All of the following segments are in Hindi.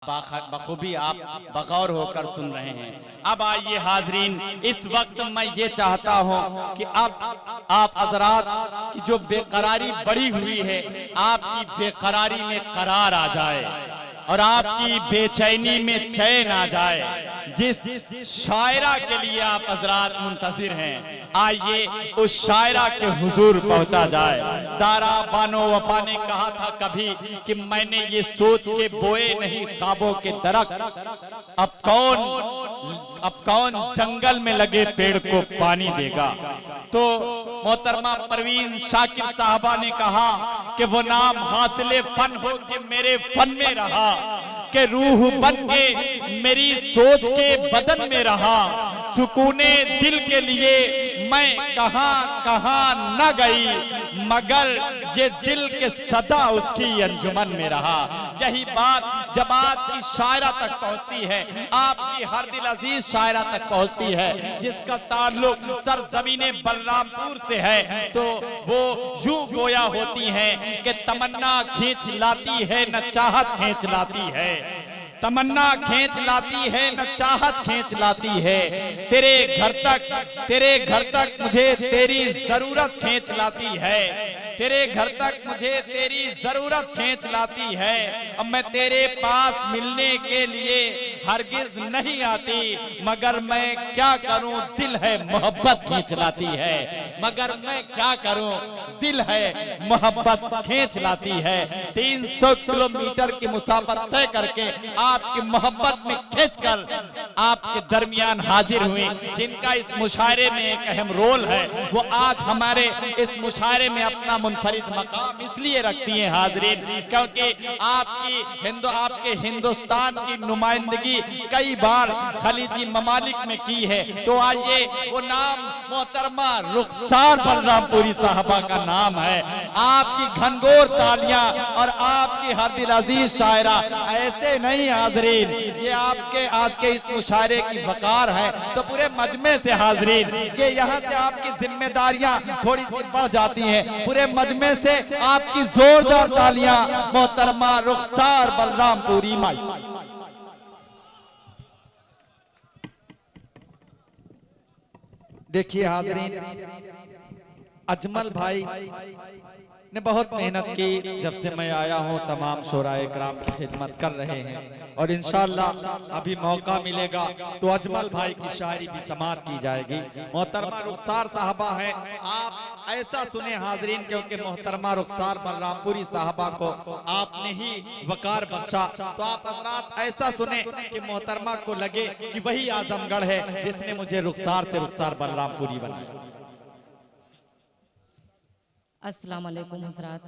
बखूबी आप बगौर होकर सुन रहे हैं। अब आइए हाजरीन, इस वक्त मैं ये चाहता हूँ कि अब आप हजरात की जो बेकरारी बढ़ी हुई है, आपकी बेकरारी में करार आ जाए और आपकी बेचैनी में चैन आ जाए। जिस शायरा के लिए आप हजरात मुंतजिर हैं, आइए उस शायरा के हुजूर पहुंचा जाए। दारा बानो वफा ने कहा था कभी कि मैंने ये सोच के बोए नहीं ख्वाबों के दरख्त, अब कौन जंगल में लगे पेड़ को पानी देगा। तो मोहतरमा परवीन शाकिर साहबा ने कहा कि वो नाम हासिले फन हो कि मेरे फन में रहा, कि रूह बन के मेरी सोच के बदन में रहा। सुकूने दिल के लिए मैं कहां कहां न गई, मगर ये दिल के सदा उसकी अंजुमन में रहा। यही बात जब आपकी शायरा तक पहुंचती है, आपकी हर दिल अजीज शायरा तक पहुंचती है, जिसका ताल्लुक सरजमीने बलरामपुर से है, तो वो यूं गोया होती है कि तमन्ना खींच लाती है न चाहत खींच लाती है। तमन्ना खींच लाती है न चाहत खींच लाती है। तेरे घर तक मुझे तेरी जरूरत खींच लाती है। तेरे घर तक मुझे तेरी जरूरत खींच लाती है। अब मैं तेरे पास मिलने के लिए हरगिज नहीं आती, मगर मैं क्या करूं दिल है मोहब्बत खींच लाती है। मगर मैं क्या करूं दिल है मोहब्बत खींच लाती है। 300 किलोमीटर की मुसाफत तय करके आपकी मोहब्बत में खींचकर आपके दरमियान हाजिर हुई। जिनका इस मुशायरे में एक अहम रोल है, वो आज हमारे इस मुशायरे में अपना मुनफरिद मकाम इसलिए रखती हैं हाजरीन, क्योंकि आपके हिंदुस्तान की नुमाइंदगी कई बार खलीजी ममालिक में की है। तो आइए, वो नाम मोहतरमा रुखसार बलरामपुरी साहबा का नाम है। आपकी घनघोर तालियां और आपकी हर दिल अजीज शायरा ऐसे नहीं हाजरीन, ये आपके आज के इस मुशायरे की वकार है। तो पूरे मजमे से हाजरीन, ये यहाँ से आपकी जिम्मेदारियां थोड़ी सी बढ़ जाती हैं। पूरे मजमे से आपकी जोरदार तालियां मोहतरमा रुखसार बलरामपुरी माई। देखिए हाजरीन, अजमल भाई ने बहुत मेहनत की। जब से मैं आया हूं तमाम शोराए कराम की खिदमत कर रहे हैं, और इंशाअल्लाह अभी मौका मिलेगा तो अजमल भाई की शायरी भी समाअत की जाएगी। मोहतरमा रुखसार साहबा हैं, आप ऐसा सुने हाजरीन, क्योंकि मोहतरमा रुखसार बलरामपुरी साहबा को आपने ही वकार बख्शा। तो आप हजरात ऐसा सुने कि मोहतरमा को लगे कि वही आजमगढ़ है जिसने मुझे रुखसार से रुखसार बलरामपुरी बनाया। अस्सलाम वालेकुम हज़रात।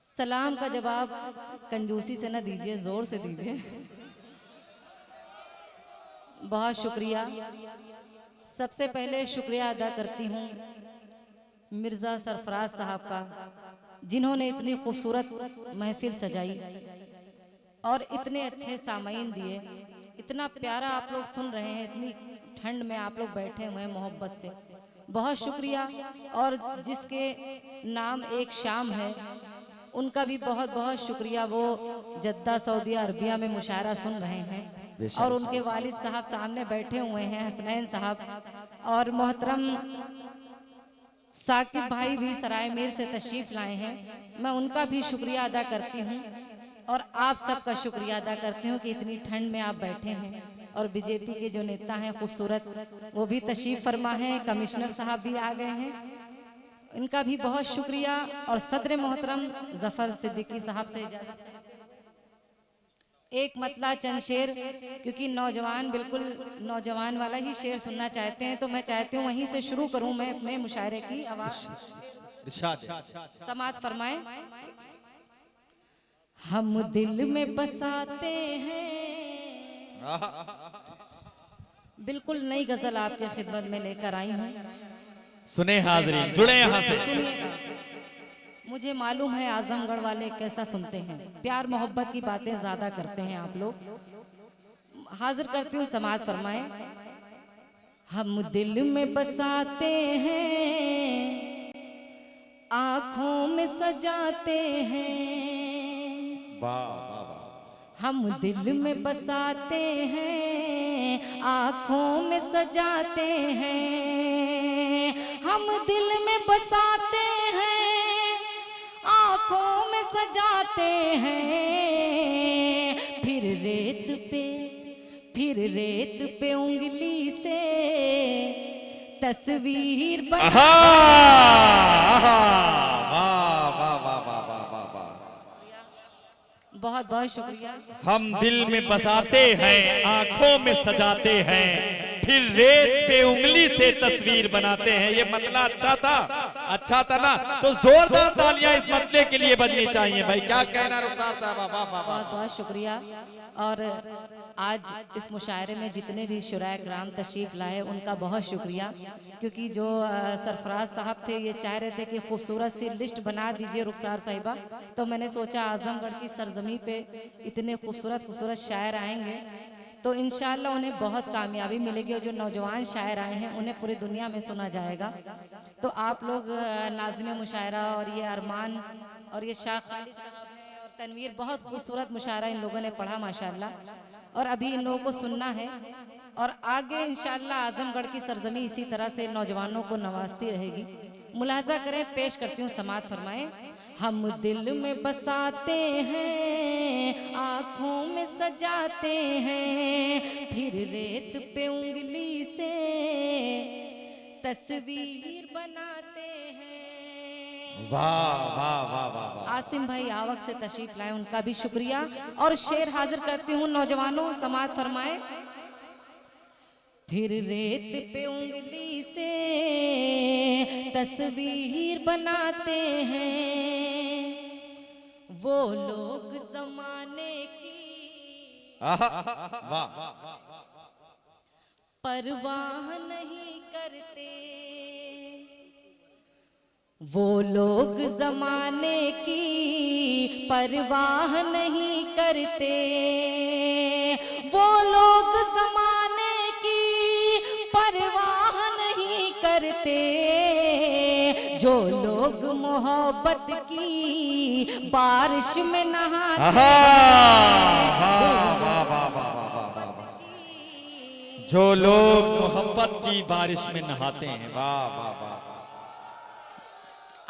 सलाम का जवाब कंजूसी से न दीजिए, जोर से दीजिए। बहुत शुक्रिया। सबसे पहले शुक्रिया अदा करती हूँ मिर्ज़ा सरफराज साहब का, जिन्होंने इतनी खूबसूरत महफिल सजाई और इतने अच्छे सामाईन दिए। इतना प्यारा आप लोग सुन रहे हैं, इतनी ठंड में आप लोग बैठे हुए हैं मोहब्बत से, बहुत शुक्रिया। और जिसके नाम एक शाम है, उनका भी बहुत बहुत शुक्रिया। वो जद्दा सऊदी अरबिया में मुशायरा सुन रहे हैं और उनके वालिद साहब सामने बैठे हुए हैं, हसनैन साहब, और मोहतरम साकिब भाई भी सराय मीर से तशरीफ लाए हैं। मैं उनका भी शुक्रिया अदा करती हूँ और आप सबका शुक्रिया अदा करती हूँ कि इतनी ठंड में आप बैठे हैं। और बीजेपी के जो नेता हैं खूबसूरत, वो भी तशरीफ फरमा हैं, कमिश्नर साहब भी आ गए हैं, इनका भी बहुत शुक्रिया। और सदर मोहतरम जफर सिद्दीकी साहब से एक मतला चंद शेर, क्योंकि नौजवान बिल्कुल नौजवान वाला ही शेर सुनना चाहते हैं, तो मैं चाहती हूँ वहीं से शुरू करूँ मैं अपने मुशायरे की आवाज। समात फरमाएं। हम दिल में बसाते हैं, बिल्कुल नई गजल आपके खिदमत में लेकर आई हूँ। सुने हाजरीन, जुड़े यहाँ से सुनिएगा। मुझे मालूम है आजमगढ़ वाले कैसा सुनते हैं, प्यार मोहब्बत की बातें ज्यादा करते हैं आप लोग। हाजिर करती हूँ, समाअत फरमाएं। हम दिल में बसाते हैं, आंखों में सजाते हैं, हम दिल में बसाते हैं, आँखों में सजाते हैं। हम दिल में बसाते हैं, आँखों में सजाते हैं। फिर रेत पे उंगली से तस्वीर बना। बहुत बहुत शुक्रिया। हम दिल में बसाते हैं, आंखों में सजाते हैं, फिर रेत पे उंगली से तस्वीर बनाते हैं। ये मतला अच्छा था ना? तो जोरदार तालियां इस मतले के लिए बजनी चाहिए भाई। क्या कहना रुखसार साहब? वाह वाह वाह। बहुत बहुत शुक्रिया। और आज इस मुशायरे में जितने भी शुराए कराम तशरीफ लाए उनका बहुत शुक्रिया, क्योंकि जो सरफराज साहब थे ये चाह रहे थे कि खूबसूरत सी लिस्ट बना दीजिए रुखसार साहिबा, तो मैंने सोचा आजमगढ़ की सरजमी पे इतने खूबसूरत शायर आएंगे तो इंशाल्लाह उन्हें बहुत कामयाबी मिलेगी, और जो नौजवान शायर आए हैं उन्हें पूरी दुनिया में सुना जाएगा। तो आप लोग नाज़िम मुशायरा और ये अरमान और ये शाह खालिद साहब हैं और तनवीर, बहुत खूबसूरत मुशायरा इन लोगों ने पढ़ा माशाल्लाह, और अभी इन लोगों को सुनना है और आगे इंशाल्लाह आजमगढ़ की सरजमी इसी तरह से नौजवानों को नवाजती रहेगी। मुलाजा करें, पेश करती हूँ, समात फरमाएं। हम दिल में बसाते हैं, आँखों में सजाते हैं, फिर रेत पे उंगली से तस्वीर बनाते हैं। वाह वाह वाह वाह। आसिम भाई आवक से तशरीफ लाए, उनका भी शुक्रिया। और शेर हाजिर करती हूँ नौजवानों, समात फरमाए। फिर रेत पे उंगली से तस्वीर बनाते हैं, वो लोग जमाने की परवाह नहीं करते, वो लोग जमाने की परवाह नहीं करते, वो लोग जमाने की परवाह नहीं करते, जो लोग मोहब्बत की बारिश में नहाते जो लोग मोहब्बत की बारिश में नहाते हैं। वाह वाह वाह।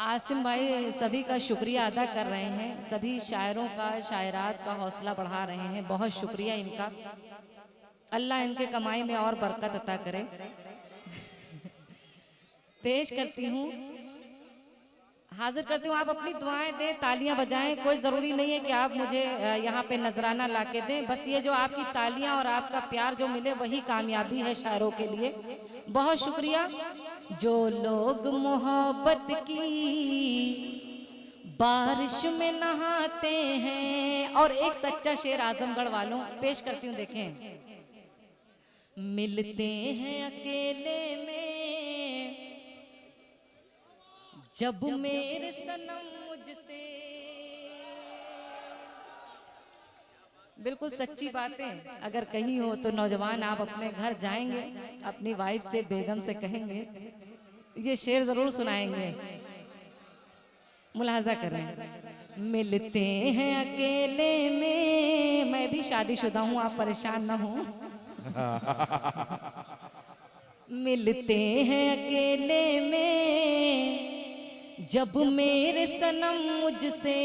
आसिम भाई सभी का शुक्रिया अदा कर रहे हैं, सभी शायरों का, शायरात का हौसला बढ़ा रहे हैं, बहुत शुक्रिया इनका। अल्लाह इनके कमाई में और बरकत अता करे। पेश करती हूँ, हाजिर करती हूँ, आप अपनी दुआएं दें, तालियां बजाएं। कोई ज़रूरी नहीं है कि आप मुझे यहाँ पे नजराना ला के दें, बस ये जो आपकी तालियां और आपका प्यार जो मिले वही कामयाबी है शायरों के लिए। बहुत शुक्रिया। जो लोग मोहब्बत की बारिश में नहाते हैं। और एक सच्चा शेर आजमगढ़ वालों पेश करती हूँ, देखें। मिलते हैं अकेले में जब मेरे सनम मुझसे, बिल्कुल सच्ची बातें अगर कहीं हो तो नौजवान आप अपने घर जाएंगे, अपनी वाइफ से, बेगम से कहेंगे, ये शेर जरूर सुनाएंगे। मुलाजा करें। मिलते हैं अकेले में, मैं भी शादीशुदा हूँ, आप परेशान न हो। मिलते हैं अकेले में जब मेरे सनम मुझसे,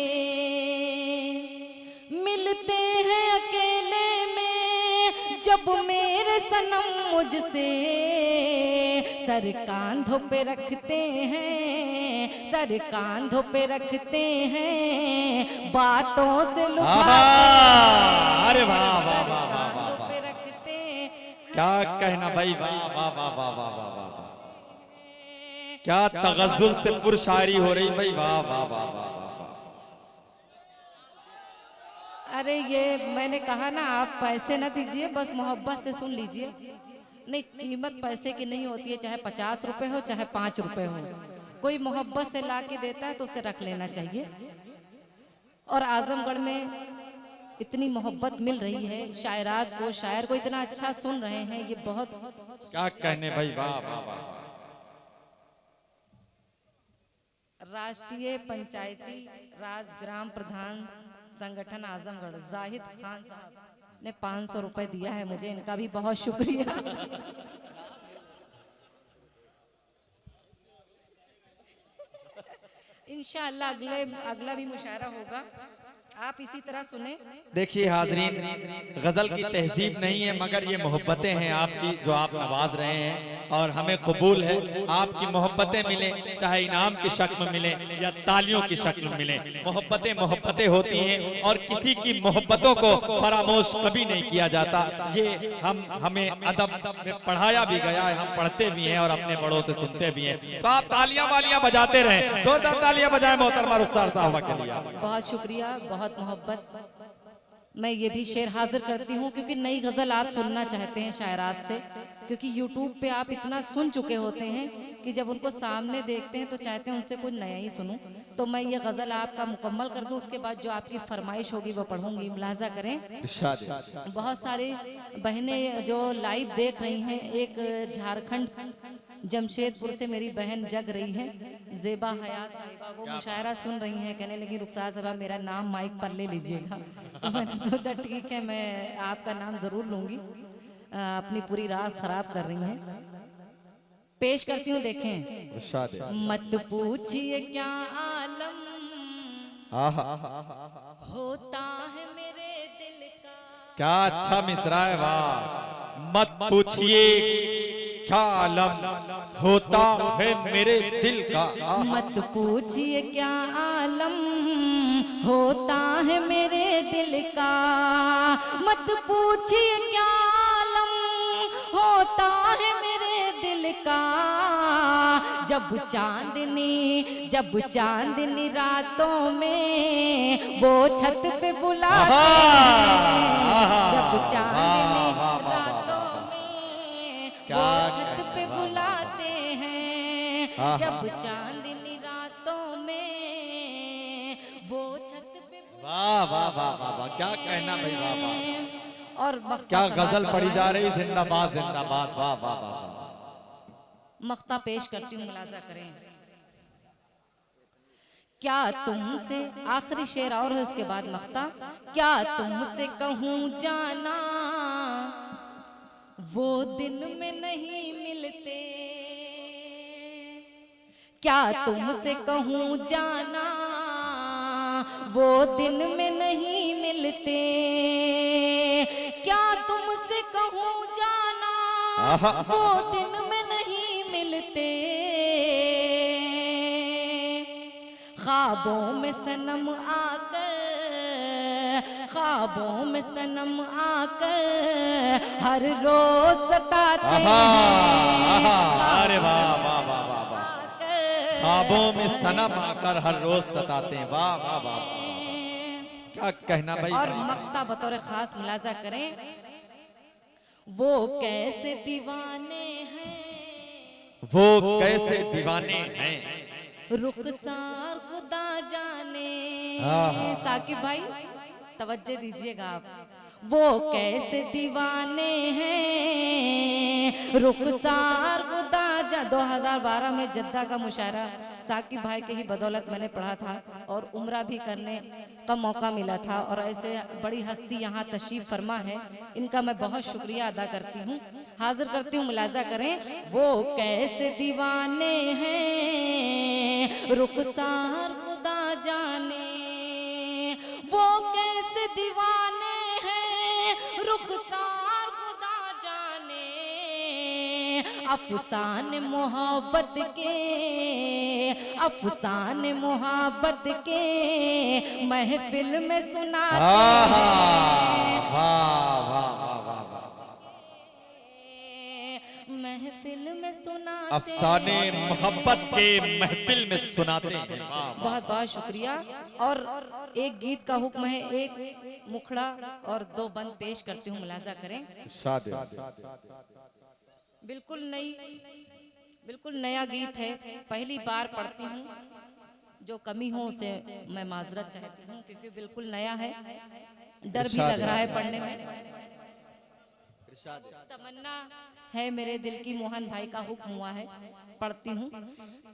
मिलते हैं अकेले में जब मेरे सनम मुझसे, सर कांधों पे रखते हैं, सर कांधों पे रखते हैं, बातों से लुभाते हैं। अरे वाह वाह वाह वाह कांधों पे रखते हैं। क्या कहना भाई। वाह वाह वाह वाह वाह वाह वाह। क्या तगज़्ज़ुल से पुरशायरी हो रही भाई। वाह वाह वाह वाह। अरे ये मैंने कहा ना, आप पैसे ना दीजिए, बस मोहब्बत से सुन लीजिए। नहीं, कीमत पैसे की नहीं होती है, चाहे 50 रुपए हो चाहे 5 रुपए हो, कोई मोहब्बत से ला के देता है तो उसे रख लेना चाहिए। और आजमगढ़ में इतनी मोहब्बत मिल रही है, शायरात को, शायर को इतना अच्छा सुन रहे हैं, ये बहुत क्या कहने भाई। वाह वाह वाह। राष्ट्रीय पंचायती राज ग्राम प्रधान संगठन आजमगढ़ जाहिद खान साहब ने 500 रुपए दिया है मुझे, इनका भी बहुत शुक्रिया। इंशाअल्लाह अगला भी मुशायरा होगा, आप इसी तरह सुने। देखिए हाजरीन, गजल की तहजीब नहीं है मगर ये मोहब्बतें हैं आपकी जो आप नवाज रहे हैं और हमें कबूल है आपकी मोहब्बतें मिले, चाहे इनाम की शक्ल में मिले या तालियों की शक्ल में मिले। मोहब्बतें मोहब्बतें होती हैं और किसी की मोहब्बतों को फरामोश कभी नहीं किया जाता। ये हमें अदब में पढ़ाया भी गया है, हम पढ़ते भी हैं और अपने बड़ों से सुनते भी हैं। तो आप तालियां वालियां बजाते रहें, जोरदार तालियां बजाएं मोहतरमा रुखसार साहबा के लिए। बहुत शुक्रिया, बहुत मोहब्बत। मैं ये भी शेर हाजिर करती हूँ क्योंकि नई गजल आप सुनना चाहते हैं शायरात से, क्योंकि यूट्यूब पे आप इतना सुन चुके होते हैं कि जब उनको सामने देखते हैं तो चाहते हैं उनसे कुछ नया ही सुनूं। तो मैं ये गजल आपका मुकम्मल कर दूं, उसके बाद जो आपकी फरमाइश होगी वो पढ़ूंगी, मुलाजा करें। बहुत सारी बहनें जो लाइव देख रही हैं, एक झारखंड जमशेदपुर से मेरी बहन जग रही है जेबा हयात साहिबा, वो मुशायरा सुन रही हैं, कहने लगी रुखसार साहबा मेरा नाम माइक पर ले लीजिएगा। तो मैंने सोचा ठीक है मैं आपका नाम जरूर लूंगी, अपनी पूरी रात खराब कर रही हैं। पेश करती हूँ, देखें। मत पूछिए क्या आलम होता है मेरे दिल का। क्या अच्छा मिसरा है, वाह। मत पूछिए क्या आलम होता है मेरे दिल का। मत पूछिए क्या आलम होता है मेरे दिल का। मत पूछिए क्या आलम होता है मेरे दिल का। जब चांदनी रातों में वो छत पे बुलाते हैं। जब चांदनी रातों में वो छत पे बुलाते हैं। जब चांदनी रातों में वो छत पे वाह वाह वाह वाह वाह, क्या कहना भाई, वाह वाह। और क्या गजल पढ़ी जा रही, जिंदाबाद जिंदाबाद, वाह वाह वाह। मख्ता पेश करती हूँ, मुलाजा करें। क्या तुमसे, आखिरी शेर और है उसके बाद मख्ता। क्या तुमसे कहूँ जाना वो दिन में नहीं मिलते। क्या तुमसे कहूँ जाना वो दिन में नहीं मिलते। क्या तुमसे कहूँ जाना वो दिन में नहीं मिलते। ख्वाबों में सनम आकर, ख्वाबों में सनम आकर हर रोज सताते हैं। अरे वाह वाह वाह वाह वाह। ख्वाबों में सनम आकर हर रोज सताते हैं, वाह वाह वाह। क्या कहना भाई। और मख्ता बतौर खास मुलाजा करें। वो कैसे दीवाने हैं, वो कैसे दीवाने हैं, रुखसार खुदा जाने। साकिब भाई तवज्जो दीजिएगा आप। वो कैसे दीवाने हैं, रुखसार खुदा जा। 2012 में जद्दा का मुशायरा साकिब भाई के ही बदौलत मैंने पढ़ा था और उम्रा भी करने का मौका मिला था। और ऐसे बड़ी हस्ती यहाँ तशरीफ फरमा है, इनका मैं बहुत शुक्रिया अदा करती हूँ। हाजिर करती हूँ, मुलाजा करें। वो कैसे दीवाने हैं, रुखसार खुदा जाने। वो कैसे दीवाने हैं, रुखसार खुदा जाने। अफसाने मोहब्बत के, अफसाने मोहब्बत के महफिल में सुनाते हैं। महफिल में सुनाते, अफसाने मोहब्बत के महफिल में सुनाते हैं। बहुत बहुत शुक्रिया। और एक गीत का हुक्म है, एक मुखड़ा और 2 बंद पेश करती हूँ, मुलाजा करें। बिल्कुल नया गीत है, पहली बार पढ़ती हूँ। जो कमी हो उसे मैं माजरत चाहती हूँ क्योंकि बिल्कुल नया है, डर भी लग रहा है पढ़ने में। तमन्ना है मेरे दिल की, मोहन भाई का हुक्म हुआ है, पढ़ती हूँ।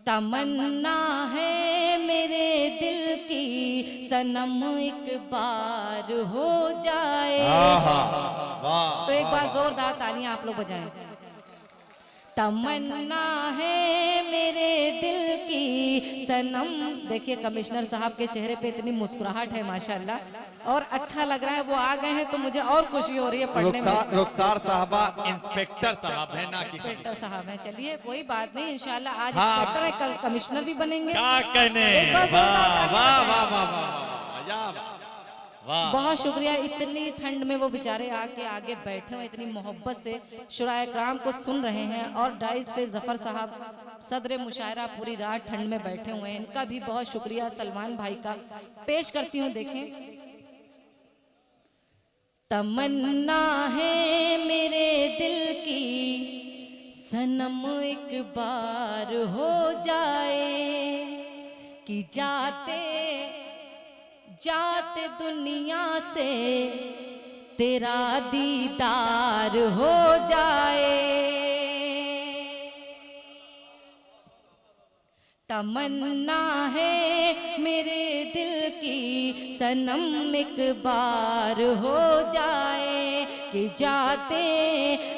तमन्ना है मेरे दिल की सनम एक बार हो जाए। वाह तो एक बार जोरदार तालियां आप लोग बजाएं। तमन्ना है मेरे दिल की सनम। देखिए कमिश्नर साहब के चेहरे पे इतनी मुस्कुराहट है माशाल्लाह, और अच्छा लग रहा है। वो आ गए हैं तो मुझे और खुशी हो रही है पढ़ने में। रुखसार साहबा इंस्पेक्टर साहब है ना कि इंस्पेक्टर साहब हैं। चलिए कोई बात नहीं, इंशाल्लाह आज हाँ। इंस्पेक्टर है, कल कमिश्नर भी बनेंगे। क्या कहने, एक बार वाह जोरदार वाह तालियां वाह बजाएं। वाह वाह वाह। बहुत शुक्रिया। इतनी ठंड में वो बेचारे आके आगे बैठे हुए इतनी मोहब्बत से शुराए कराम को सुन रहे हैं, और डाइस पे जफर साहब सदर मुशायरा पूरी रात ठंड में बैठे हुए हैं। इनका भी बहुत शुक्रिया। सलमान भाई का पेश करती हूँ, देखें। तमन्ना है मेरे दिल की सनम एक बार हो जाए कि जाते जाते दुनिया से तेरा दीदार हो जाए। तमन्ना है मेरे दिल की सनम एक बार हो जाए कि जाते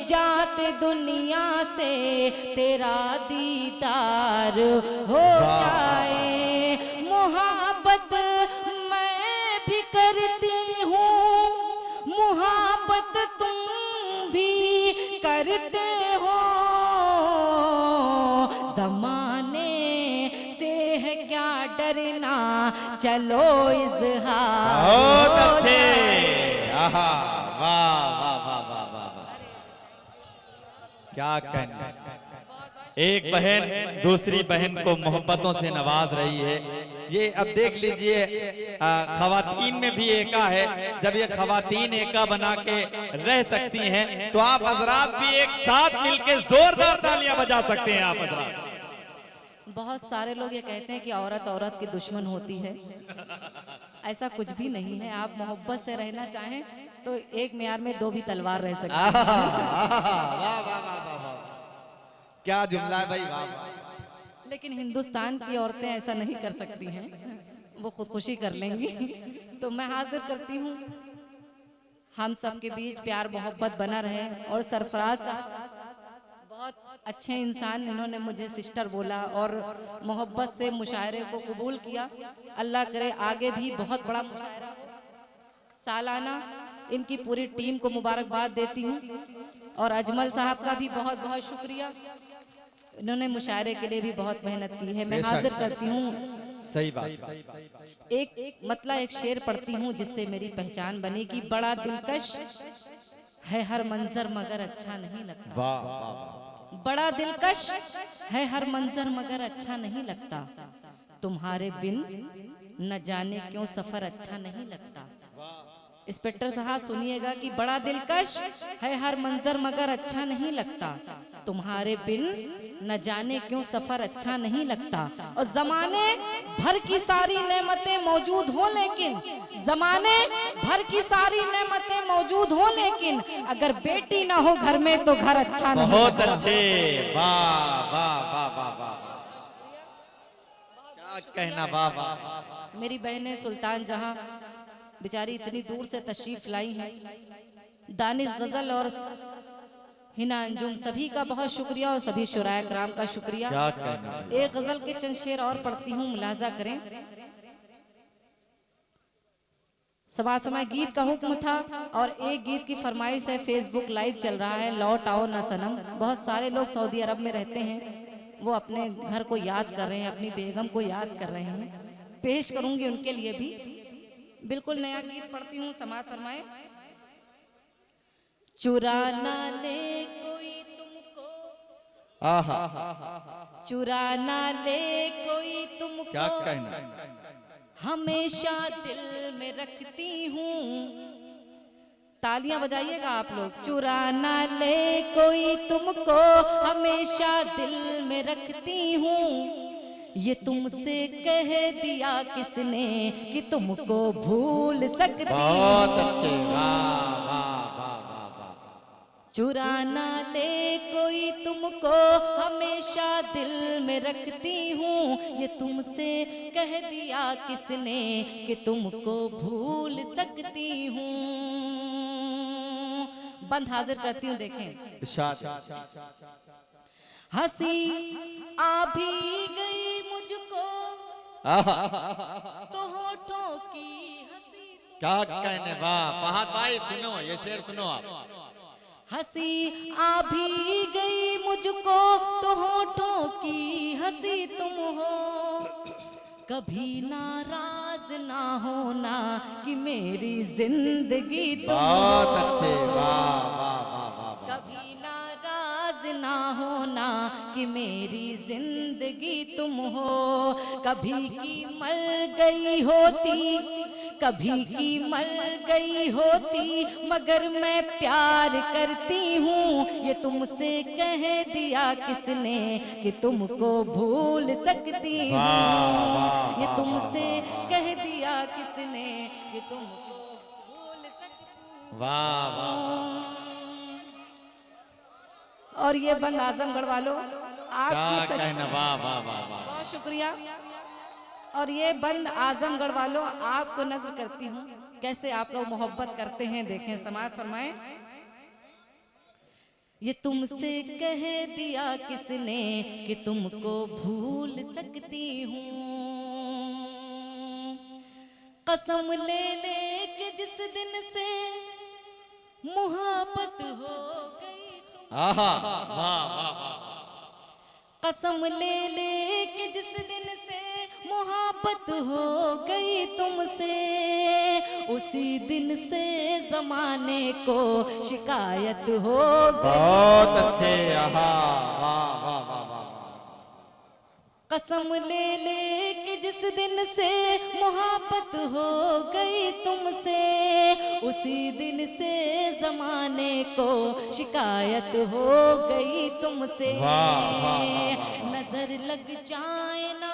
जाते दुनिया से तेरा दीदार हो जाए। मोहब्बत मैं भी करती हूँ, मोहब्बत तुम भी करते हो, ज़माने से है क्या डरना, चलो इज़हार बहुत हो अच्छे, जाए। आहा, वाह वाह वाह वाह वाह वाह। क्या कहना। एक बहन दूसरी बहन को मोहब्बतों से नवाज रही है। ये अब देख लीजिए, खवातीन में भी एका है। जब ये खवातीन एका बना के रह सकती हैं तो आप हजरात भी एक साथ मिलके जोरदार तालियां बजा सकते हैं। आप हजरात, बहुत सारे लोग ये कहते हैं कि औरत औरत की दुश्मन होती है। ऐसा कुछ भी नहीं है। आप मोहब्बत से रहना चाहें तो एक मियार में दो भी तलवार रह सकती है। क्या जुमला है भाई, वाह। लेकिन हिंदुस्तान की औरतें ऐसा नहीं कर सकती हैं, वो खुदकुशी कर लेंगी। तो मैं हाजिर करती हूँ, हम सबके बीच प्यार मोहब्बत बना रहे। और सरफराज साहब बहुत अच्छे इंसान, इन्होंने मुझे सिस्टर बोला और मोहब्बत से मुशायरे को कबूल किया। अल्लाह करे आगे भी बहुत बड़ा मुशायरा हो। सालाना इनकी पूरी टीम को मुबारकबाद देती हूँ, और अजमल साहब का भी बहुत बहुत शुक्रिया। इन्होंने मुशायरे के लिए भी बहुत मेहनत की है। मैं हाजिर करती हूँ, सही बात। एक मतलब एक शेर पढ़ती हूँ जिससे मेरी पहचान बनी कि बड़ा दिलकश है हर मंजर मगर अच्छा नहीं लगता। वाह वाह। बड़ा दिलकश है हर मंजर मगर अच्छा नहीं लगता, तुम्हारे बिन न जाने क्यों सफर अच्छा नहीं लगता। इंस्पेक्टर साहब सुनिएगा कि बड़ा दिलकश है हर मंजर मगर अच्छा नहीं लगता, तुम्हारे बिन न जाने क्यों सफर अच्छा नहीं लगता। और जमाने भर की सारी नेमतें मौजूद हो, लेकिन जमाने भर की सारी नेमतें मौजूद हो, लेकिन अगर बेटी ना हो घर में तो घर अच्छा नहीं। बहुत अच्छे, वाह वाह वाह वाह वाह। क्या कहना, वाह वाह। मेरी बहनें सुल्तान जहां बेचारी इतनी दूर से तशरीफ लाई हैं। दानिश गजल और हिना अंजुम सभी का बहुत शुक्रिया, और सभी शुराए कराम का शुक्रिया। क्या कहना। एक गजल के चंद शेर और पढ़ती हूँ, मुलाजा करें। समाज समय गीत का हुक्म था, और एक गीत की फरमाइश है। फेसबुक लाइव चल रहा है, लौट आओ ना सनम। बहुत सारे लोग सऊदी अरब में रहते हैं, वो अपने घर को याद कर रहे हैं, अपनी बेगम को याद कर रहे हैं। पेश करूंगी उनके लिए भी। बिल्कुल नया गीत पढ़ती हूँ, समाज फरमाए। चुरा ना ले कोई तुमको, आहा, चुरा ना ले कोई तुमको, क्या कहना। हमेशा दिल में रखती हूँ। तालियां बजाइएगा आप लोग। चुरा ना ले कोई तुमको, हमेशा दिल में रखती हूँ। ये तुमसे कह दिया किसने कि तुमको भूल सकती हूँ। बहुत अच्छे, वाह वाह वाह वाह वाह। चुरा ना ले कोई तुमको, हमेशा दिल में रखती हूँ। ये तुमसे कह दिया किसने कि तुमको भूल सकती हूँ। बंद हाजिर करती हूँ, देखें। इरशाद। हंसी आ भी गई मुझको तो होठों की हंसी। क्या कहने, वाह फहद भाई, सुनो ये शेर सुनो आप। हंसी आ भी गई मुझको तो होठों की हंसी तुम हो। कभी नाराज ना होना कि मेरी जिंदगी तुम हो। बहुत अच्छे, वाह वाह वाह वाह। कभी नाराज ना होना कि मेरी जिंदगी तुम हो। कभी की मर गई होती, कभी की मर गई होती, मगर मैं प्यार करती हूँ। ये तुमसे कह दिया किसने कि तुमको भूल सकती हूँ। ये तुमसे कह दिया किसने कि तुमको भूल सकती हूँ। वाह वाह। और ये बंद आजमगढ़ वालों, क्या आपकी कहना, वाह वाह वाह वाह। बहुत शुक्रिया। और ये बंद आजमगढ़ वालों, आपको नजर करती हूँ कैसे आप लोग मोहब्बत करते हैं। देखें, समाज फरमाएं। ये तुमसे कह दिया किसने कि तुमको भूल सकती हूँ। कसम ले ले कि जिस दिन से मोहब्बत हो गई तुम। आहा, वाह वाह वाह। कसम ले ले कि जिस दिन से मोहब्बत हो गई तुमसे, उसी दिन से जमाने को शिकायत हो गई। बहुत अच्छे, आहा, वाह वाह वाह वाह। कसम ले ले कि जिस दिन से मोहब्बत हो गई तुमसे, उसी दिन से जमाने को शिकायत हो गई तुमसे। नजर लग जाए ना,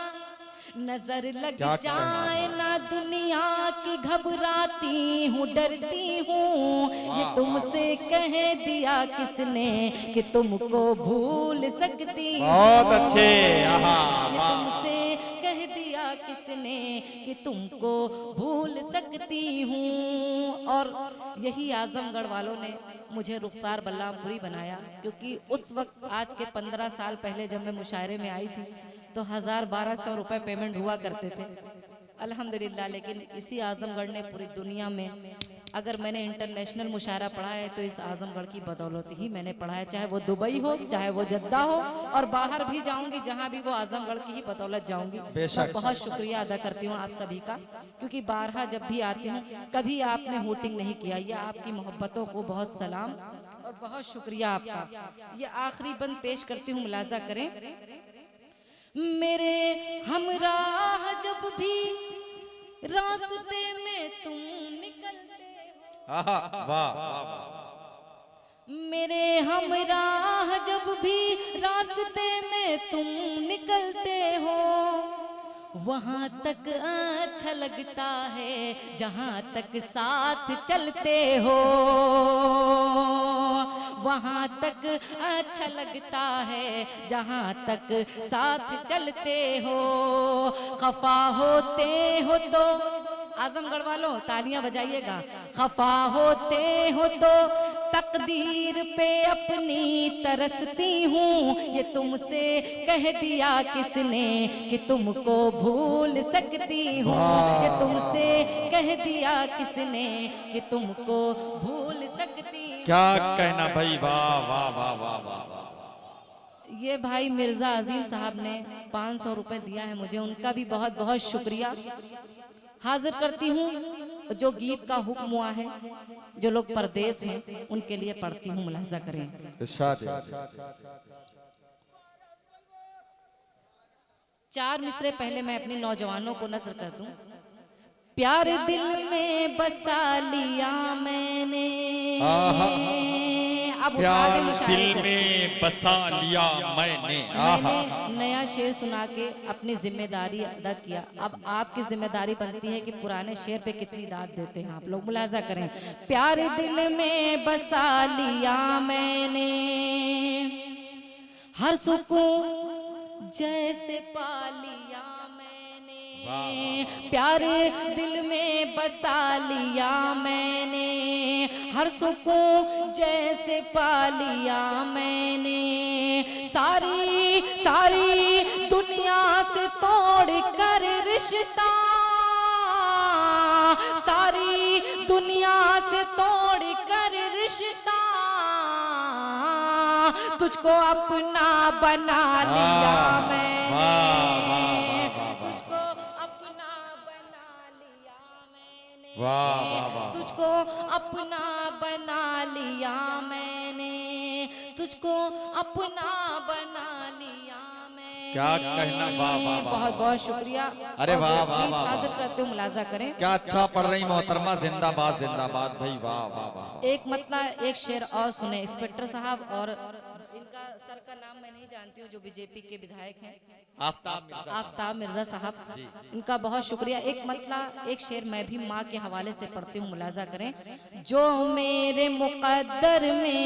नजर लग जाए ना दुनिया की, घबराती हूँ डरती हूँ। ये तुमसे कह दिया किसने कि तुमको भूल सकती हूँ। बहुत अच्छे, आहा, ये तुमसे कह दिया किसने कि तुमको भूल सकती हूँ। और यही आजमगढ़ वालों ने मुझे रुखसार बल्लामपुरी बनाया, क्योंकि उस वक्त आज के 15 साल पहले जब मैं मुशायरे में आई थी तो 1000-1200 रुपए पेमेंट हुआ करते थे, अल्हम्दुलिल्लाह। लेकिन इसी आजमगढ़ ने पूरी दुनिया में, अगर मैंने इंटरनेशनल मुशायरा पढ़ा है तो इस आजमगढ़ की बदौलत ही मैंने पढ़ा है। चाहे वो दुबई हो, चाहे वो जद्दा हो, और बाहर भी जाऊंगी जहां भी, वो आजमगढ़ की ही बदौलत जाऊंगी। तो बहुत शुक्रिया अदा करती हूँ आप सभी का, क्योंकि बारहा जब भी आती हूँ कभी आपने होटिंग नहीं किया। ये आपकी मोहब्बतों को बहुत सलाम और बहुत शुक्रिया आपका। ये आखिरी बंद पेश करती हूँ, मुलाजा करें। मेरे हमराह जब भी रास्ते में तुम निकलते हो, वाह वाह। मेरे हमराह जब भी रास्ते में तुम निकलते हो, वहाँ तक अच्छा लगता है जहाँ तक साथ चलते हो। वहाँ तक अच्छा लगता है जहाँ तक साथ चलते हो। खफा होते हो तो, आजमगढ़ वालों तालियां बजाइएगा। खफा होते हो तो तकदीर पे अपनी तरसती हूँ। ये तुमसे कह दिया किसने कि तुमको भूल सकती हूँ। ये तुमसे कह दिया किसने कि तुमको भूल सकती हूँ। क्या कहना भाई, वाह वाह वाह वाह वाह। ये भाई मिर्जा अजीम साहब ने 500 रुपए दिया है मुझे, उनका भी बहुत बहुत शुक्रिया। हाजिर करती हूँ जो गीत का हुक्म हुआ है, जो लोग परदेश हैं उनके लिए पढ़ती हूँ, मुलाजा करें। चार मिसरे पहले मैं अपने नौजवानों को नजर कर दूं। प्यार दिल में बसा लिया मैंने, अब उठा प्यार के मुशायरे दिल को। में बसा लिया मैंने। मैंने नया शेर सुना के अपनी जिम्मेदारी अदा किया। अब आपकी जिम्मेदारी बनती है कि पुराने शेर पे कितनी दाद देते हैं आप लोग, मुलाजा करें। प्यार दिल में बसा लिया मैंने, हर सुकून जैसे पा लिया मैंने, प्यार दिल में बसा लिया मैंने, हर सुकून जैसे पा लिया मैंने, सारी सारी दुनिया से तोड़ कर रिश्ता, सारी दुनिया से तोड़ कर रिश्ता, तुझको अपना बना लिया मैंने, तुझको अपना बना लिया मैंने, तुझको अपना बना लिया मैंने, तुझको अपना बना लिया मैंने। क्या कहना, वाह वाह वाह। बहुत बहुत शुक्रिया। अरे और वाह, गीत वाह, वाह, हाजिर करते हो, मुलाजा करें। क्या अच्छा पढ़ रही मोहतरमा, जिंदाबाद जिंदाबाद भाई, वाह वाह वाह। एक मतलब एक शेर और सुने इंस्पेक्टर साहब, और इनका सर का नाम मैं नहीं जानती हूँ, जो बीजेपी के विधायक हैं, आफ्ताब मिर्जा साहब, इनका बहुत शुक्रिया। एक मतलब एक शेर मैं भी माँ के हवाले से पढ़ती हूँ, मुलाजा करें। जो मेरे मुकद्दर में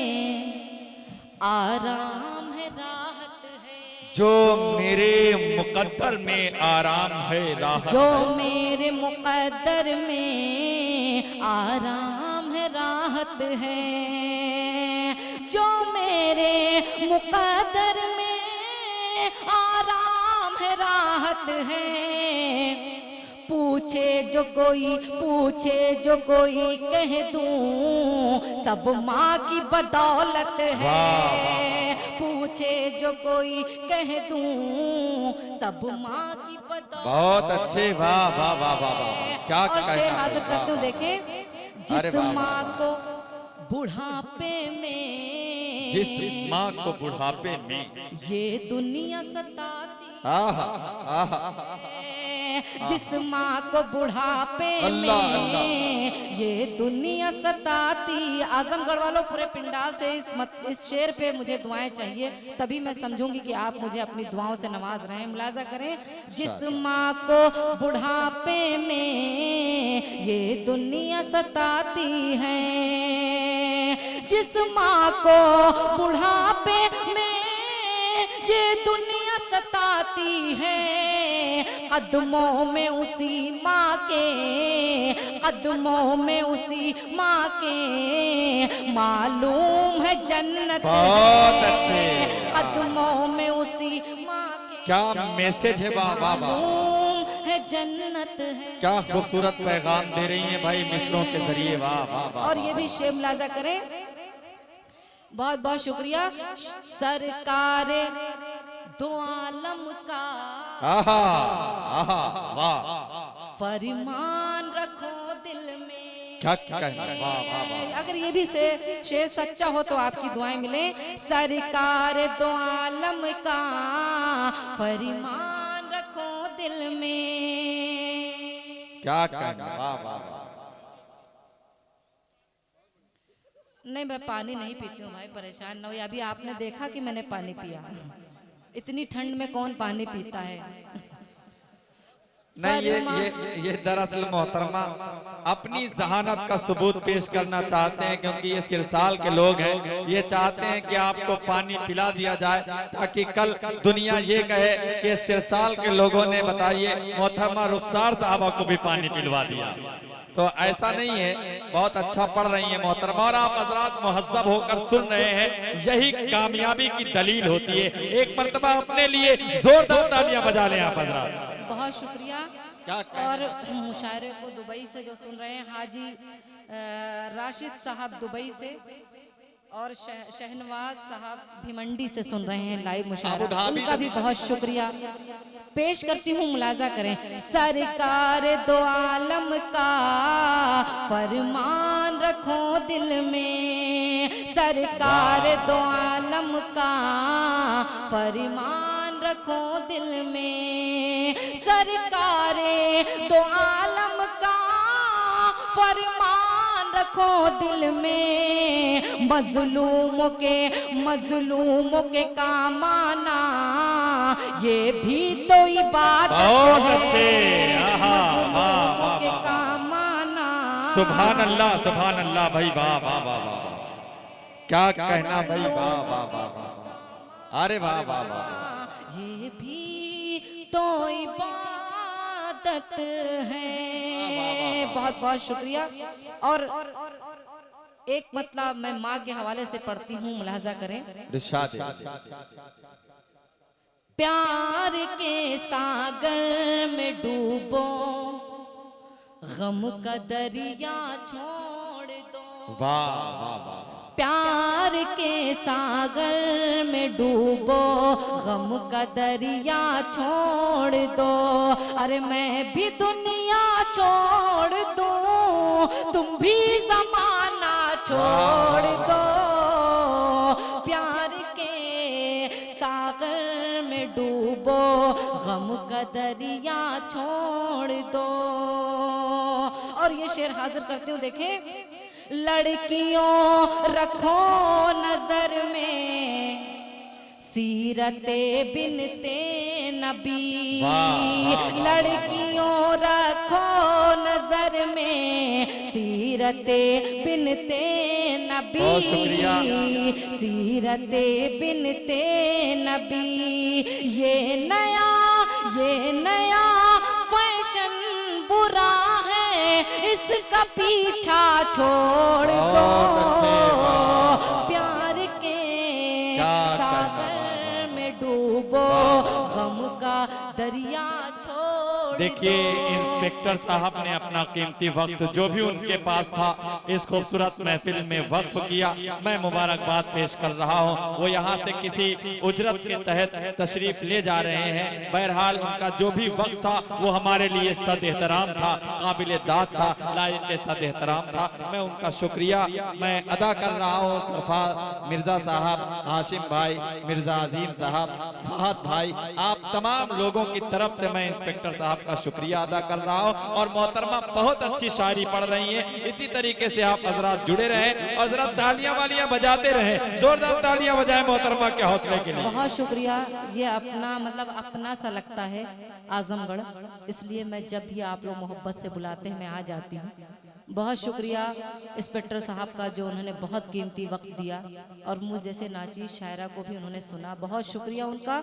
आराम है राहत है, जो मेरे मुकद्दर में आराम है राहत, जो मेरे मुकद्दर में आराम है राहत है, जो मेरे मुकद्दर में आराम है राहत है, पूछे जो कोई कह दूं सब माँ की बदौलत है, पूछे जो कोई कह दूं सब माँ की बदौलत। बहुत अच्छे, वाह वाह वाह वाह वाह, क्या और शेर कहना हाजिर है, करते हो, वाह। देखें। अरे जिस वाह, माँ को बुढ़ापे में, जिस माँ को बुढ़ापे में ये दुनिया सताती आहा आहा, है, जिस माँ को बुढ़ापे अल्लाह, में ये दुनिया सताती। आजमगढ़ वालों, पूरे पिंडाल से इस शेर पे मुझे दुआएं चाहिए, तभी मैं समझूंगी कि आप मुझे अपनी दुआओं से नवाज रहे हैं। मुलाजा करें। जिस माँ को बुढ़ापे में ये दुनिया सताती है, जिस माँ को बुढ़ापे में ये दुनिया सताती है, कदमों में उसी माँ के, कदमों में उसी माँ के मालूम है जन्नत बहुत है, अच्छे। कदमों में उसी माँ के क्या मैसेज है, वाह वाह वाह। मालूम है जन्नत है। क्या खूबसूरत पैगाम दे रही हैं भाई मिसरों के जरिए, वाह वाह वाह। और ये भी शेर मुलाजा करें। बहुत बहुत शुक्रिया। सरकार दो आलम का आहा आहा, वाह, फरमान रखो दिल में। क्या कहना, वाह वाह वाह। अगर ये भी शेर सच्चा हो तो आपकी दुआएं मिले। सरकार दो आलम का फरमान रखो दिल में। क्या कहना, वाह वाह वाह। नहीं, मैं पानी नहीं पीती हूँ भाई, परेशान न हो। अभी आपने देखा कि मैंने पानी पिया, इतनी ठंड में कौन पानी पीता है। नहीं, ये दरअसल मोहतरमा अपनी जहानत का सबूत पेश करना चाहते हैं, क्योंकि ये सिरसाल के लोग हैं। ये चाहते हैं कि आपको पानी पिला दिया जाए, ताकि कल दुनिया ये कहे कि सिरसाल के लोगों ने, बताइए, मोहतरमा रुखसार साहबा को भी पानी पिलवा दिया। तो ऐसा नहीं है, बहुत अच्छा पढ़ रही है मोहतरमा, और आप हजरात मुहज्जब होकर सुन रहे हैं, यही कामयाबी की दलील होती है। एक मर्तबा अपने लिए जोरदार तालियां बजा लें आप हजरात। बहुत शुक्रिया। और मुशायरे को दुबई से जो सुन रहे हैं, हाजी राशिद साहब दुबई से, और शहनवाज साहब भिमंडी से सुन रहे हैं लाइव मुशायरा, उनका भी बहुत शुक्रिया पेश करती हूँ। मुलाजा करें। सरकार दो आलम का फरमान रखो दिल में, सरकार दो आलम का फरमान रखो दिल में, सरकार दो आलम का फरमान रखो दिल में, मजलूमों के काम आना, ये भी तो इबादत बहुत है। अच्छे, आहा, मजलूमों के काम आना। सुभान अल्लाह भाई, वाह वाह वाह वाह, क्या कहना भाई, वाह वाह वाह वाह, अरे वाह वाह वाह, ये भी तो इबादत है। बहुत बहुत शुक्रिया। और एक मतलब मैं माँ के हवाले से पढ़ती हूँ, मुलाहजा करें। इरशाद है। प्यार के सागर में डूबो, गम का दरिया छोड़ दो। वाह वाह वाह, प्यार के सागर में डूबो, गम का दरिया छोड़ दो। अरे मैं भी दुनिया छोड़ दूं, तुम भी ज़माना छोड़ दो। प्यार के सागर में डूबो, गम का दरिया छोड़ दो। और ये शेर हाजिर करती हूँ, देखें। लड़कियों रखो नजर में, सीरते बिनते नबी। लड़कियों रखो नजर में, सीरते बिनते नबी। बहुत शुक्रिया। सीरते बिनते नबी। ये नया फैशन बुरा है, इसका पीछा छोड़ दो। प्यार के सागर में डूबो, गम का दरिया छोड़। देखिए इंस्पेक्टर साहब ने अपना कीमती वक्त जो भी उनके पास था इस खूबसूरत महफिल में वक्फ किया। मैं मुबारकबाद पेश कर रहा हूं। वो यहाँ से किसी उजरत के तहत तशरीफ ले जा रहे हैं। बहरहाल उनका जो भी वक्त था वो हमारे लिए सद एहतराम था, काबिल दाद था, लायक सद एहतराम था। मैं उनका शुक्रिया मैं अदा कर रहा हूँ। सरफराज मिर्जा साहब, हाशिम भाई, मिर्जा अजीम साहब, फहद भाई, आप तमाम लोगों की तरफ से मैं इंस्पेक्टर साहब का शुक्रिया अदा कर रहा हूँ। और मोहतरमा बहुत अच्छी शायरी पढ़ रही हैं। इसी तरीके से आप हजरात जुड़े रहें और जरा तालियां वालियां बजाते रहें। जोरदार तालियां बजाएं मोहतरमा के हौसले के लिए। बहुत शुक्रिया। ये अपना मतलब अपना सा लगता है आजमगढ़, इसलिए मैं जब भी आप लोग मोहब्बत से बुलाते हैं मैं आ जाती हूँ। बहुत शुक्रिया इंस्पेक्टर साहब का, जो उन्होंने बहुत कीमती वक्त दिया और मुझ जैसे नाची शायरा को भी उन्होंने सुना। बहुत शुक्रिया उनका।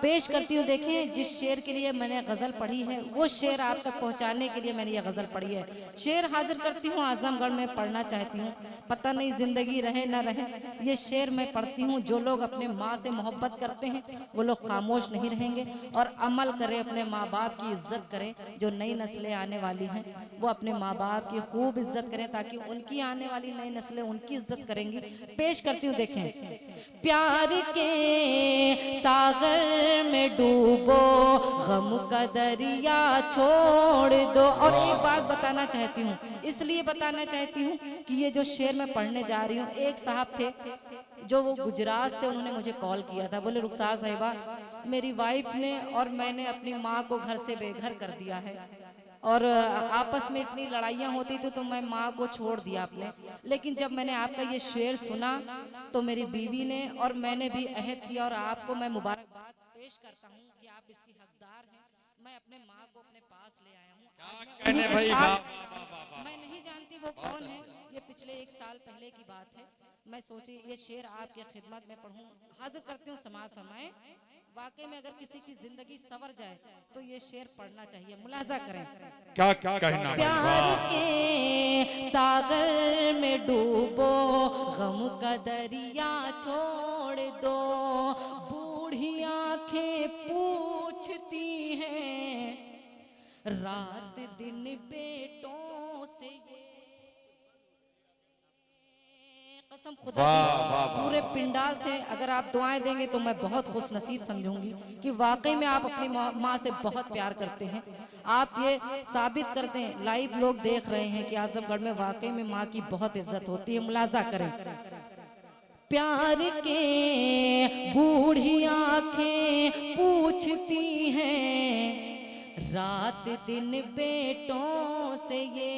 पेश करती हूँ, देखें जिस शेर के लिए मैंने गज़ल पढ़ी है वो शेर आप तक पहुँचाने के लिए मैंने ये गज़ल पढ़ी है। शेर हाजिर करती हूँ, आजमगढ़ में पढ़ना चाहती हूँ। पता नहीं ज़िंदगी रहे ना रहे, ये शेर मैं पढ़ती हूँ। जो लोग अपने माँ से मोहब्बत करते हैं वो लोग खामोश नहीं रहेंगे और अमल करें, अपने माँ बाप की इज्जत करें। जो नई नस्लें आने वाली हैं वो अपने माँ बाप की खूब इज्जत करें ताकि उनकी आने वाली नई नस्लें उनकी इज्जत करेंगी। पेश करती हूँ, देखें। प्यार के सागर में डूबो, गम का दरिया छोड़ दो। और एक बात बताना चाहती हूँ, इसलिए बताना चाहती हूँ कि ये जो शेर मैं पढ़ने जा रही हूँ, एक साहब थे जो वो गुजरात से, उन्होंने मुझे कॉल किया था। बोले रुखसार साहिबा, मेरी वाइफ ने और मैंने अपनी माँ को घर से बेघर कर दिया है और आपस में इतनी लड़ाइयाँ होती थी तो मैं माँ को छोड़ दिया आपने। लेकिन जब मैंने आपका ये शेर सुना तो मेरी बीवी ने और मैंने भी अहद किया और आपको मैं मुबारकबाद पेश करता हूँ कि आप इसकी हकदार हैं। मैं अपने माँ को अपने पास ले आया हूँ। मैं नहीं जानती वो कौन है, ये पिछले 1 साल पहले की बात है। मैं सोची ये शेर आपके खिदमत में पढ़ूं। हाजिर करती हूँ, समाज फरमाएं। वाकई में अगर किसी की जिंदगी संवर जाए तो ये शेर पढ़ना चाहिए। मुलाजा करें। क्या कहना है? प्यार के सागर में डूबो, गम का दरिया छोड़ दो। बूढ़ी आंखें पूछती हैं रात दिन बेटों से, ये कसम खुदा की पूरे पिंडाल से अगर आप दुआएं देंगे तो मैं बहुत खुश नसीब समझूंगी कि वाकई में आप अपनी माँ से बहुत प्यार करते हैं। आप ये साबित करते हैं, लाइव लोग देख रहे हैं कि आजमगढ़ में वाकई में माँ की बहुत इज्जत होती है। मुलाजा करें। प्यार के बूढ़ी आंखें पूछती हैं रात दिन बेटों से, ये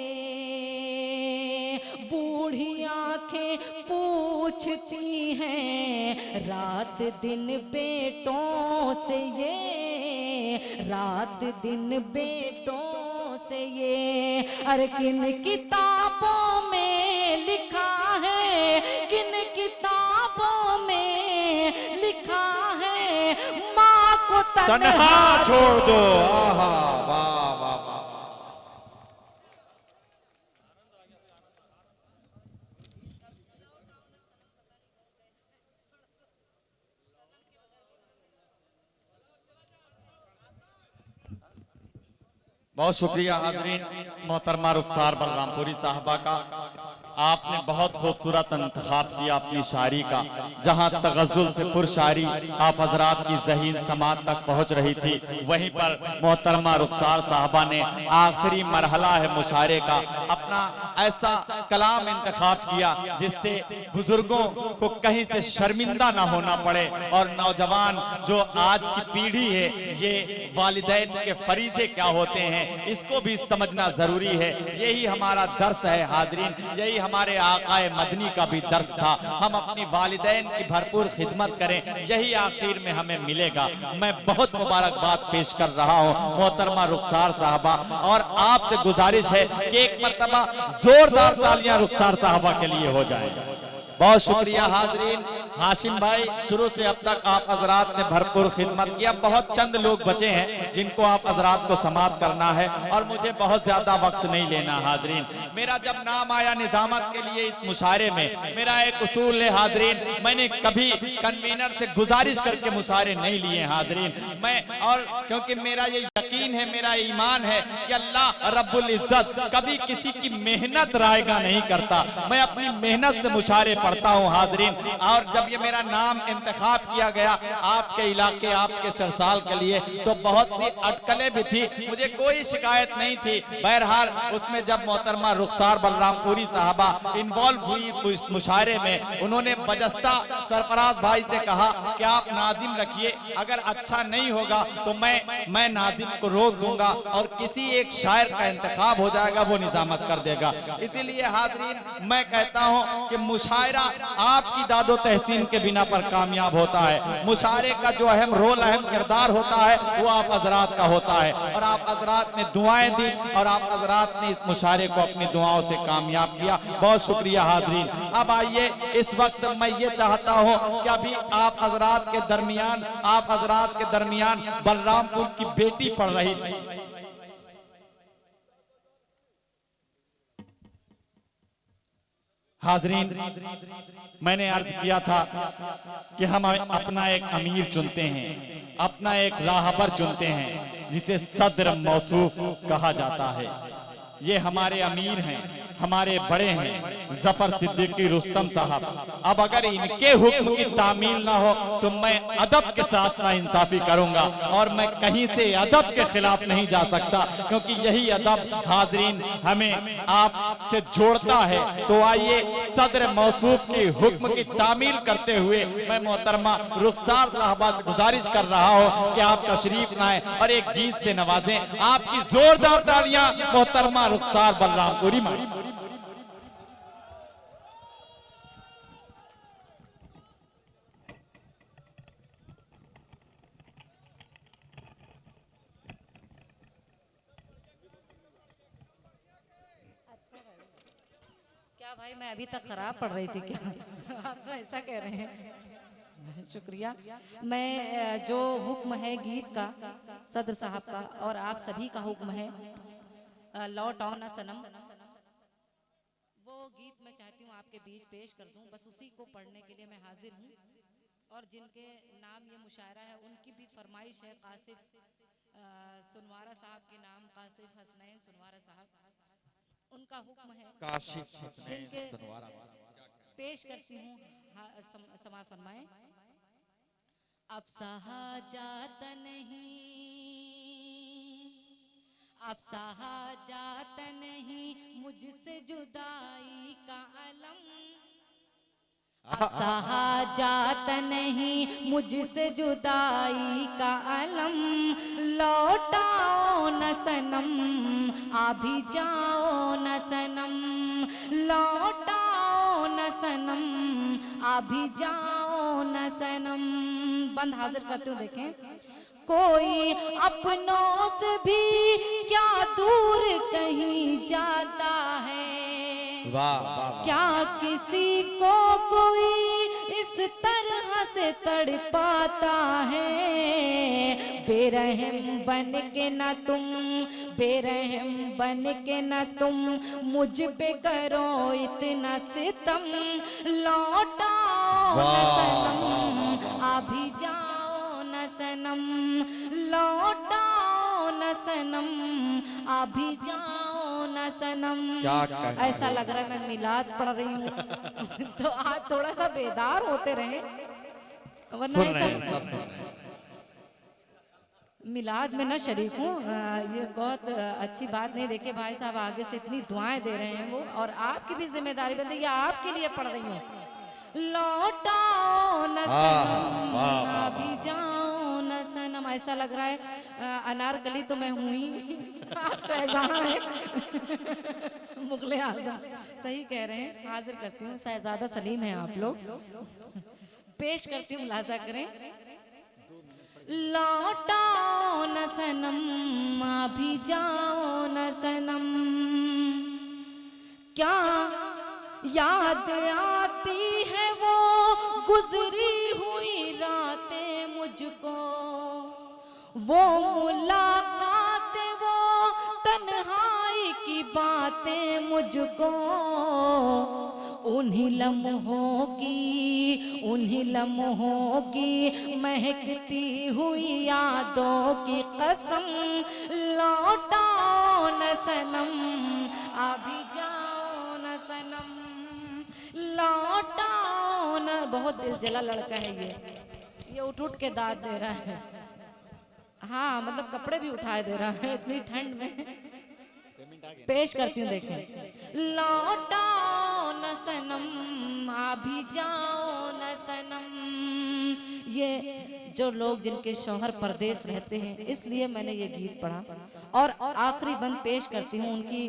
आंखें पूछती हैं रात दिन बेटों से ये, रात दिन बेटों से ये। अरे किन किताबों में लिखा है, किन किताबों में लिखा है, माँ को तन्हा छोड़ दो। आहा, वाह वाह वाह। बहुत शुक्रिया हाजरीन, मोहतरमा रुखसार बलरामपुरी साहबा का। आपने बहुत खूबसूरत इंतखाब किया अपनी शायरी का। जहां तगज़ुल से पुरशायरी आप हजरात की ज़हीन समात तक पहुंच रही थी, वहीं पर मोहतरमा रुखसार साहबा ने आखिरी मरहला है मुशायरे का, अपना ऐसा कलाम इंतखाब किया जिससे बुजुर्गों को कहीं से शर्मिंदा ना होना पड़े। और नौजवान जो आज की पीढ़ी है, ये वालिदैन के फरीज़े क्या होते हैं इसको भी समझना जरूरी है। यही हमारा दर्स है हाजरीन, यही हमारे आकाए मदनी का भी दर्स था। हम अपनी वालिदैन की भरपूर खिदमत करें, यही आखिर में हमें मिलेगा। मैं बहुत मुबारकबाद पेश कर रहा हूँ मोहतरमा रुखसार साहबा, और आपसे गुजारिश है कि एक मर्तबा जोरदार तालियां रुखसार साहबा के लिए हो जाए। बहुत शुक्रिया हाजरीन। हाशिम भाई, शुरू से अब तक आप हजरात ने भरपूर खिदमत किया। बहुत चंद लोग बचे हैं जिनको आप हजरात को समाप्त करना है, और मुझे बहुत ज्यादा वक्त नहीं लेना हाजरीन। मेरा जब नाम आया निजामत के लिए इस मुशायरे में, मेरा एक उसूल है हाजरीन, मैंने कभी कन्वीनर से गुजारिश करके मुशायरे नहीं लिए हाजरीन। मैं, और क्योंकि मेरा ये यकीन है, मेरा ईमान है कि अल्लाह रब्बुल इज्जत कभी किसी की मेहनत रायगा नहीं करता। मैं अपनी मेहनत से मुशायरे पढ़ता हूँ हाजरीन। और जब ये मेरा नाम इंतखाब किया गया आपके इलाके, आपके सरसाल के लिए, तो बहुत सी अटकलें भी थी, मुझे कोई शिकायत नहीं थी। बहरहाल उसमें जब मोहतरमा रुखसार बलरामपुरी साहबा इन्वॉल्व हुई इस मुशायरे में, उन्होंने बजस्ता सरफराज भाई से कहा कि आप नाजिम रखिए, अगर अच्छा नहीं होगा तो मैं नाजिम को रोक दूंगा और किसी एक शायर का इंतखाब हो जाएगा, वो निजामत कर देगा। इसीलिए हाजरीन मैं कहता हूँ कि मुशायरा आपकी दादो तहसीन के बिना पर कामयाब होता है। मुशायरे का जो अहम रोल, अहम किरदार होता है, वो आप हजरात का होता है। और आप हजरात ने दुआएं दी और आप हजरात ने इस मुशायरे को अपनी दुआओं से कामयाब किया। बहुत शुक्रिया हाजरीन। अब आइए, इस वक्त मैं ये चाहता हूँ कि अभी आप हजरात के दरमियान बलरामपुर की बेटी पढ़ रही थी। हाजरीन, मैंने अर्ज किया था कि हम अपना एक अमीर चुनते हैं, अपना एक राहबर चुनते हैं जिसे सदर मौसूफ कहा जाता है। ये हमारे अमीर हैं, हमारे बड़े हैं जफर सिद्दीकी रुस्तम साहब। अब अगर इनके हुक्म की तामील ना हो तो मैं अदब के साथ ना इंसाफी करूंगा, और मैं कहीं से अदब के खिलाफ नहीं जा सकता, क्योंकि यही अदब हाजरीन हमें आपसे जोड़ता है। तो आइए, सदर मौसूफ के हुक्म की तामील करते हुए मैं मोहतरमा रुखसार साहबा से गुजारिश कर रहा हूँ कि आप तशरीफ लाएं और एक गीत से नवाजें। आपकी जोरदार तालियां मोहतरमा रुखसार बलरामपुरी में। क्या भाई, मैं अभी तक खराब पढ़ रही थी क्या? आप तो ऐसा कह रहे हैं। शुक्रिया। मैं जो हुक्म है गीत का सदर साहब का, और आप सभी का हुक्म है लौट आओ ना सनम, वो गीत मैं चाहती हूँ आपके बीच पेश कर दूं। बस उसी को पढ़ने के लिए मैं हाजिर हूँ। और जिनके नाम ये मुशायरा है उनकी भी फरमाइश है। कासिफ सुनवारा साहब के नाम, कासिफ हसनैन सुनवारा साहब, उनका हुक्म है जिनके पेश करती हूँ। समा फरमाए। अब सहा जाता नहीं, अब सहा जाता नहीं मुझसे जुदाई का अलम, अब सहा जाता नहीं मुझसे जुदाई का अलम, लौटाओ न सनम आ भी जाओ न सनम, लौटाओ न सनम, अभी जाओ न सनम। बंद हाजिर करते हो देखें। कोई अपनों से भी क्या दूर कहीं जाता है, वाह वाह वाह। क्या किसी को कोई इस तरह से तड़पाता है। बेरहम बन के न तुम, बेरहम बन के न तुम मुझ पे करो इतना सितम। लौटाओ न सनम, अभी जाओ न सनम। लौटाओ न सनम, अभी जाओ न सनम। क्या कहना है? ऐसा लग रहा है मैं मिलाद पढ़ रही हूँ। तो आज थोड़ा सा बेदार होते रहे, वरना सुन रहे हैं, ऐसा सब सुन रहे हैं। मिलाद में न शरीक हूँ। ये बहुत अच्छी बात नहीं। देखिए भाई साहब आगे से इतनी दुआएं दे रहे हैं वो, और आपकी भी जिम्मेदारी बनती है, ये आपके लिए पढ़ रही हूँ। लौटाओ न सनम, अभी जाओ न सनम। ऐसा लग रहा है अनारकली तो मैं हुई, आप शहजादा हैं। मुगले आजम, सही कह रहे हैं। हाजिर करती हूँ, शहजादा सलीम है आप लोग। पेश करती हूँ, मुलाजा करें। लौटाओ न सनम, अभी जाओ न सनम। क्या याद आती है वो गुजरी हुई रातें मुझको, वो मुलाकातें, वो तन्हाई की बातें मुझको। उन्हीं लम्हों की, उन्हीं लम्हों की महकती हुई यादों की कसम। लौटाओ न सनम, अभी जाओ न सनम। लौटाओ न। बहुत दिल जला लड़का है ये उठ के दाद दे रहा है। हाँ मतलब कपड़े भी उठाए दे रहा है इतनी ठंड में। पेश करती हूँ देखें। लौटाओ न सनम, अभी जाओ न सनम। ये जो लोग जिनके शौहर परदेश रहते हैं, इसलिए मैंने ये गीत पढ़ा। और आखिरी बंद पेश करती हूँ। उनकी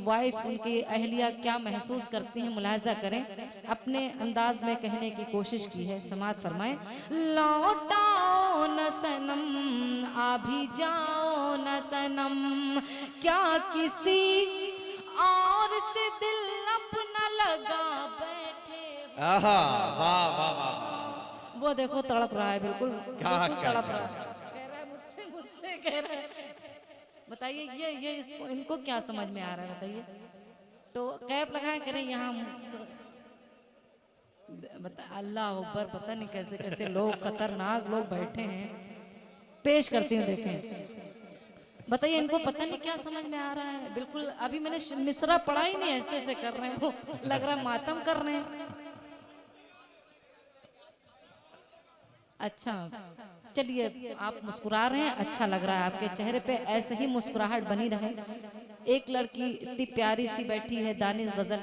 वाइफ, उनकी अहलिया क्या महसूस करती हैं, मुलाहिजा करें। अपने अंदाज में कहने की कोशिश की है, समाअत फरमाएं। लौटाओ न सनम, अभी जाओ न सनम। क्या किसी और से दिल अपना लगा बैठे। आहा, वाह वाह वाह। वो देखो तड़प रहा है, बिल्कुल क्या तड़प रहा है। कह रहा है मुझसे कह रहा है। बताइए ये इसको, इनको क्या समझ में आ रहा है बताइए। तो कैप लगाए करें यहाँ। अल्लाह अकबर, पता नहीं कैसे कैसे लोग, खतरनाक लोग बैठे हैं। पेश करती हूँ देखें। बताइए इनको पता नहीं क्या समझ में आ रहा है। बिल्कुल अभी मैंने मिसरा पढ़ा ही नहीं, ऐसे ऐसे कर रहे हैं वो, लग रहा है मातम कर रहे हैं। अच्छा चलिए, आप मुस्कुरा रहे हैं, अच्छा लग रहा है आपके चेहरे पे, ऐसे ही मुस्कुराहट बनी रहे। एक लड़की इतनी प्यारी सी बैठी है, दानिश गजल।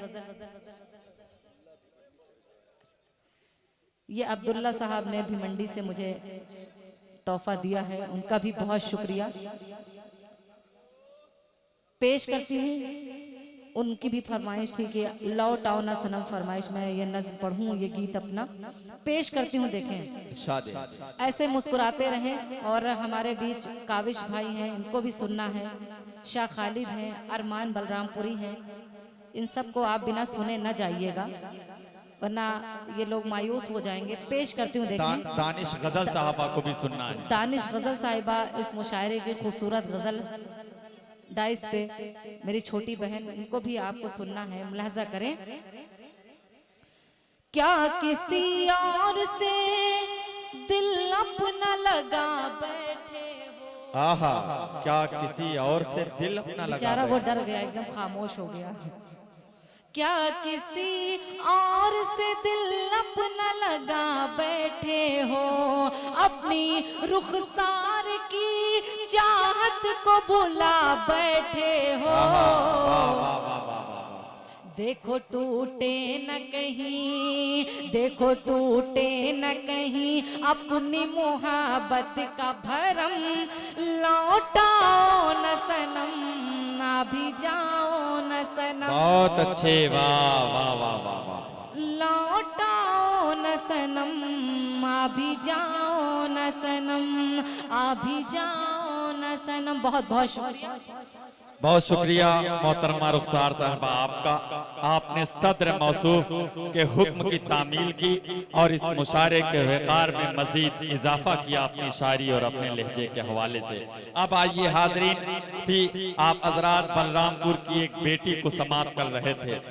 ये अब्दुल्ला साहब ने भी मंडी से मुझे तोहफा दिया है, उनका भी बहुत शुक्रिया। पेश करती हूँ। उनकी भी फरमाइश थी कि लौट आओ ना सनम, फरमाइश में ये नज़्म पढ़ूं, ये गीत अपना पेश करती हूँ देखें। ऐसे मुस्कुराते रहें। और हमारे बीच काविश भाई हैं, इनको भी सुनना है। शाह खालिद हैं, अरमान बलरामपुरी हैं। इन सब को आप बिना सुने न जाइएगा, वरना ये लोग मायूस हो जाएंगे। पेश करती हूँ देखें। दानिश गजल साहबा को भी सुनना है। दानिश गजल साहिबा, इस मुशायरे की खूबसूरत गजल डाइस पे, मेरी छोटी बहन, इनको भी आपको सुनना है, मुलाहिजा करें। क्या किसी और से दिल अपना लगा बैठे हो। आहा, क्या किसी और से दिल अपना लगा। बेचारा वो डर गया, एकदम खामोश हो गया। क्या किसी और से दिल अपना लगा बैठे हो, अपनी रुखसार की चाहत को भुला बैठे हो। देखो टूटे न कहीं, देखो टूटे न कहीं अपनी मोहब्बत का भरम। लौटाओ न सनम, अभी जाओ न सनम। बहुत अच्छे, वाह वाह वाह वाह वाह। लौटाओ न सनम आ भी जाओ न सनम, आ भी जाओ न सनम। बहुत बहुत शुक्रिया। बहुत शुक्रिया मोहतरमा रुखसार साहबा आपका। आपने सदर मौसूफ के हुक्म की तामील की और इस मुशारे के वक़ार में मजीद इजाफा किया अपनी शायरी और अपने लहजे के हवाले से। अब आइए हाजरीन, भी आप हजरात बलरामपुर की एक बेटी को समाप्त कर रहे थे।